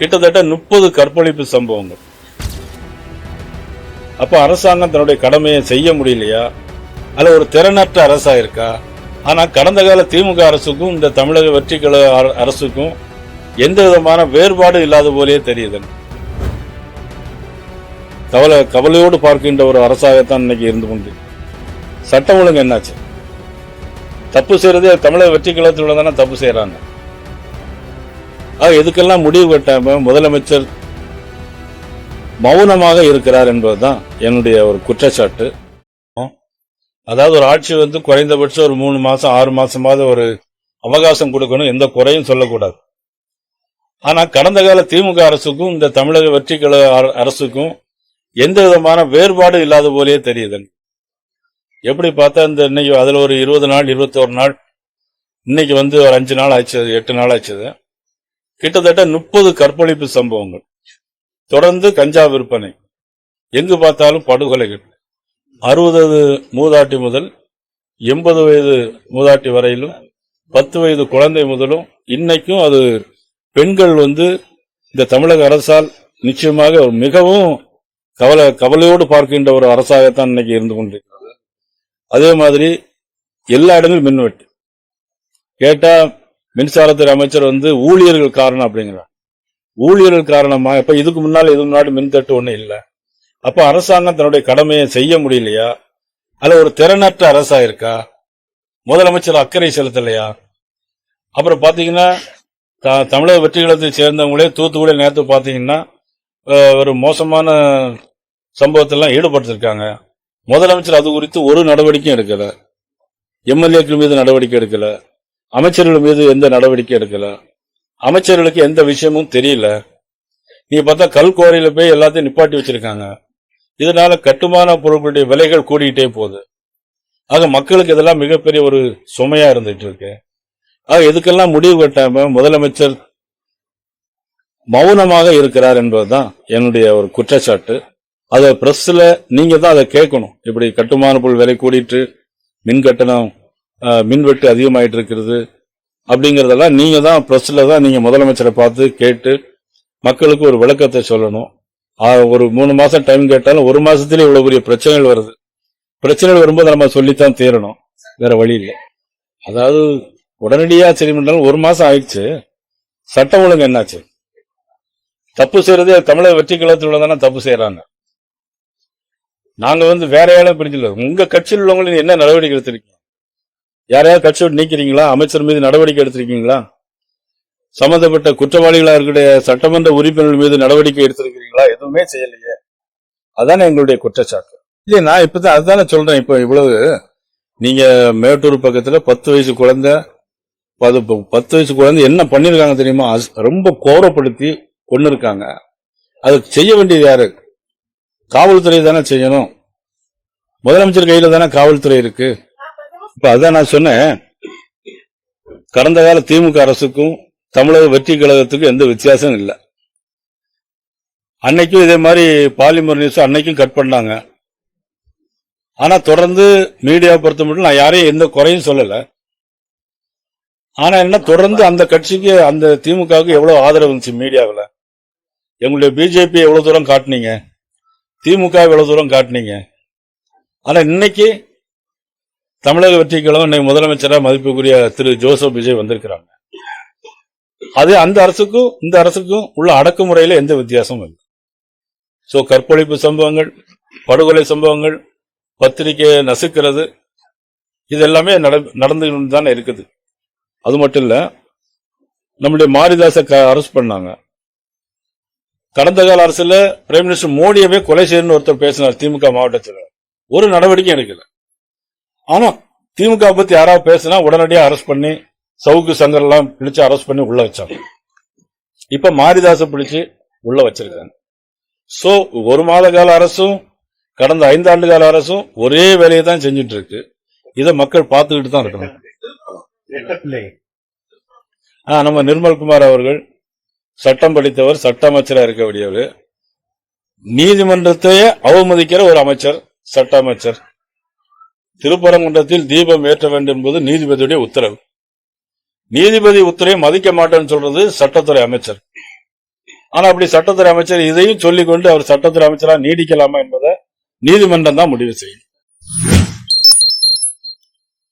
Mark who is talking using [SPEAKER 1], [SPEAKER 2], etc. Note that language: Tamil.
[SPEAKER 1] கிட்டத்தட்ட 30 கற்பழிப்பு சம்பவங்கள். அப்ப அரசாங்கம் தன்னுடைய கடமையை செய்ய முடியலையா, அல்ல ஒரு திறனற்ற அரசா இருக்கா? ஆனா கடந்த கால திமுக அரசுக்கும் இந்த தமிழக வெற்றி கழக அரசுக்கும் எந்த விதமான வேறுபாடு இல்லாத போலே தெரியுது. கவலையோடு பார்க்கின்ற ஒரு அரசாகத்தான் இன்னைக்கு இருந்து கொண்டு. சட்டம் ஒழுங்கு என்னாச்சு? தப்பு செய்யறது தமிழக வெற்றி கழகத்தில் உள்ளதான தப்பு செய்யறாங்க. எதுக்கெல்லாம் முடிவு கட்டாம முதலமைச்சர் மௌனமாக இருக்கிறார் என்பதுதான் என்னுடைய ஒரு குற்றச்சாட்டு. அதாவது ஒரு ஆட்சி குறைந்தபட்சம் ஒரு 3 மாசம் 6 மாசமாவது ஒரு அவகாசம் கொடுக்கணும், எந்த குறையும் சொல்லக்கூடாது. ஆனா கடந்த கால திமுக அரசுக்கும் இந்த தமிழக வெற்றி கழக அரசுக்கும் எந்த விதமான வேறுபாடு இல்லாத போலே தெரியுது. எப்படி பார்த்தா இந்த இன்னைக்கு அதுல ஒரு 20 நாள் 21 நாள், இன்னைக்கு ஒரு 5 நாள் ஆச்சு, 8 நாள் ஆச்சு. கிட்டத்தட்ட 30 கற்பழிப்பு சம்பவங்கள், தொடர்ந்து கஞ்சா விற்பனை, எங்கு பார்த்தாலும் படுகொலைகள். 60 மூதாட்டி முதல் 80 வயது மூதாட்டி வரையிலும் 10 வயது குழந்தை முதலும் இன்னைக்கும் அது பெண்கள் இந்த தமிழக அரசால் நிச்சயமாக மிகவும் கவலையோடு பார்க்கின்ற ஒரு அரசாகத்தான் இன்னைக்கு இருந்து கொண்டிருக்கிறது. அதே மாதிரி எல்லா இடங்களும் மின்வெட்டு. கேட்டா மின்சாரத்துறை அமைச்சர் ஊழியர்கள் காரணம் அப்படிங்கிறார். ஊழியர்கள் காரணமா? இப்ப இதுக்கு முன்னாடி மின்தட்டு ஒண்ணு இல்ல. அப்ப அரசாங்கம் தன்னுடைய கடமையை செய்ய முடியலையா, அல்ல ஒரு திறனற்ற அரசா இருக்கா? முதலமைச்சர் அக்கறை செலுத்தலையா? அப்புறம் பாத்தீங்கன்னா தமிழக வெற்றி கழகத்தை சேர்ந்தவங்களே தூத்துக்குடி நேரத்து பாத்தீங்கன்னா ஒரு மோசமான சம்பவத்தெல்லாம் ஈடுபட்டிருக்காங்க. முதலமைச்சர் அது குறித்து ஒரு நடவடிக்கையும் எடுக்கல. எம்எல்ஏக்கள் மீது நடவடிக்கை எடுக்கல, அமைச்சர்கள் மீது எந்த நடவடிக்கை எடுக்கல, அமைச்சர்களுக்கு எந்த விஷயமும் தெரியல. நீங்க பார்த்தா கல்குவாரியில போய் எல்லாத்தையும் நிப்பாட்டி வச்சிருக்காங்க. இதனால கட்டுமான பொருட்களுடைய விலைகள் கூடிக்கிட்டே போகுது. ஆக மக்களுக்கு இதெல்லாம் மிகப்பெரிய ஒரு சுமையா இருந்துட்டு இருக்கு. ஆக இதுக்கெல்லாம் முடிவு கட்டாம முதலமைச்சர் மௌனமாக இருக்கிறார் என்பதுதான் என்னுடைய ஒரு குற்றச்சாட்டு. அத பிரஸ்ல நீங்க தான் அதை கேட்கணும். இப்படி கட்டுமான பொருள் விலை கூடிட்டு மின் கட்டணம் மின்வெட்டு அதிகமாயிட்டு இருக்கிறது அப்படிங்கறதெல்லாம் நீங்க தான் பிரஸ்ல தான் நீங்க முதலமைச்சரை பார்த்து கேட்டு மக்களுக்கு ஒரு விளக்கத்தை சொல்லணும். ஒரு 3 மாசம் டைம் கேட்டாலும் 1 மாசத்துல இவ்வளவு பெரிய பிரச்சனைகள் வருது. பிரச்சனைகள் வரும்போது நம்ம சொல்லித்தான் தீரணும், வேற வழி இல்லை. அதாவது உடனடியா சரி பண்ணாலும் 1 மாசம் ஆயிடுச்சு. சட்டம் ஒழுங்கு என்னாச்சு? தப்பு செய்யறது தமிழக வெற்றி கழகத்தில் உள்ளதான தப்பு செய்யறாங்க. நாங்க வேற யாரும் பிடிக்கல. உங்க கட்சியில் உள்ளவங்க என்ன நடவடிக்கை எடுத்திருக்கீங்க? யாரையாவது கட்சியோடு நீக்கிறீங்களா? அமைச்சர் மீது நடவடிக்கை எடுத்திருக்கீங்களா? சம்பந்தப்பட்ட குற்றவாளிகளா இருக்கிற சட்டமன்ற உறுப்பினர்கள் மீது நடவடிக்கை எடுத்திருக்கிறீங்களா? எதுவுமே செய்யலையே. அதானே எங்களுடைய குற்றச்சாட்டு. இல்லையா, நான் இப்பதான் அதுதானே சொல்றேன். இப்ப இவ்வளவு நீங்க மேட்டூர் பக்கத்துல 10 வயசு குழந்தை 10 வயசு குழந்தை என்ன பண்ணிருக்காங்க தெரியுமா? ரொம்ப கோரப்படுத்தி கொண்டு இருக்காங்க. அது செய்ய வேண்டியது யாரு? காவல்துறை தானே செய்யணும். முதலமைச்சர் கையில தானே காவல்துறை இருக்கு. இப்ப அதான் நான் சொன்னேன், கடந்த கால திமுக அரசுக்கும் தமிழக வெற்றி கழகத்துக்கும் எந்த வித்தியாசம் இல்லை. அன்னைக்கும் இதே மாதிரி பாலிமர் நியூஸ் அன்னைக்கும் கட் பண்ணாங்க. ஆனா தொடர்ந்து மீடியா பொறுத்த மட்டும் நான் யாரையும் எந்த குறையும் சொல்லல. ஆனா என்ன, தொடர்ந்து அந்த கட்சிக்கு அந்த திமுகவுக்கு எவ்வளவு ஆதரவு இருந்துச்சு மீடியாவில். எங்களுடைய பிஜேபி எவ்வளவு தூரம் காட்டினீங்க, திமுக எவ்வளவு தூரம் காட்டினீங்க. ஆனா இன்னைக்கு தமிழக வெற்றி கழகம் இன்னைக்கு முதலமைச்சராக மதிப்புக்குரிய திரு ஜோசப் விஜய் வந்திருக்கிறாங்க. அது அந்த அரசுக்கும் இந்த அரசுக்கும் உள்ள அடக்குமுறையில எந்த வித்தியாசமும் இல்லை. சோ கற்பழிப்பு சம்பவங்கள், படுகொலை சம்பவங்கள், பத்திரிகை நசுக்கிறது, இது எல்லாமே நடந்து தானே இருக்குது. அது மட்டும் இல்ல, நம்முடைய மாரிதாச அரெஸ்ட் பண்ணாங்க. கடந்த கால அரசுல பிரைம் மினிஸ்டர் மோடியவே கொலை செய்யணும்னு ஒருத்தர் பேசினார் திமுக மாவட்ட செயலர். ஒரு நடவடிக்கை எடுக்கல. ஆனா திமுக பத்தி யாராவது பேசினா உடனடியாக அரெஸ்ட் பண்ணி சவுக்கு சங்கர் எல்லாம் பிடிச்சு அரெஸ்ட் பண்ணி உள்ள வச்சாங்க. இப்ப மாரிதாச பிடிச்சு உள்ள வச்சிருக்காங்க. சோ 1 மாத கால அரசும் கடந்த 5 ஆண்டு கால அரசும் ஒரே வேலையை தான் செஞ்சுட்டு இருக்கு. இதை மக்கள் பார்த்துக்கிட்டு தான் இருக்கணும். நம்ம நிர்மல்குமார் அவர்கள் சட்டம் படித்தவர், சட்ட அமைச்சராக இருக்க வேண்டியவர், நீதிமன்றத்தையே அவமதிக்கிற ஒரு அமைச்சர், சட்ட அமைச்சர். திருப்பரங்குன்றத்தில் தீபம் ஏற்ற வேண்டும் என்பது நீதிபதியுடைய உத்தரவு. நீதிபதி உத்தரவை மதிக்க மாட்டேன்னு சொல்றது சட்டத்துறை அமைச்சர். ஆனா அப்படி சட்டத்துறை அமைச்சர் இதையும் சொல்லிக்கொண்டு அவர் சட்டத்துறை அமைச்சரா நீடிக்கலாமா என்பதை நீதிமன்றம் தான் முடிவு செய்யும்.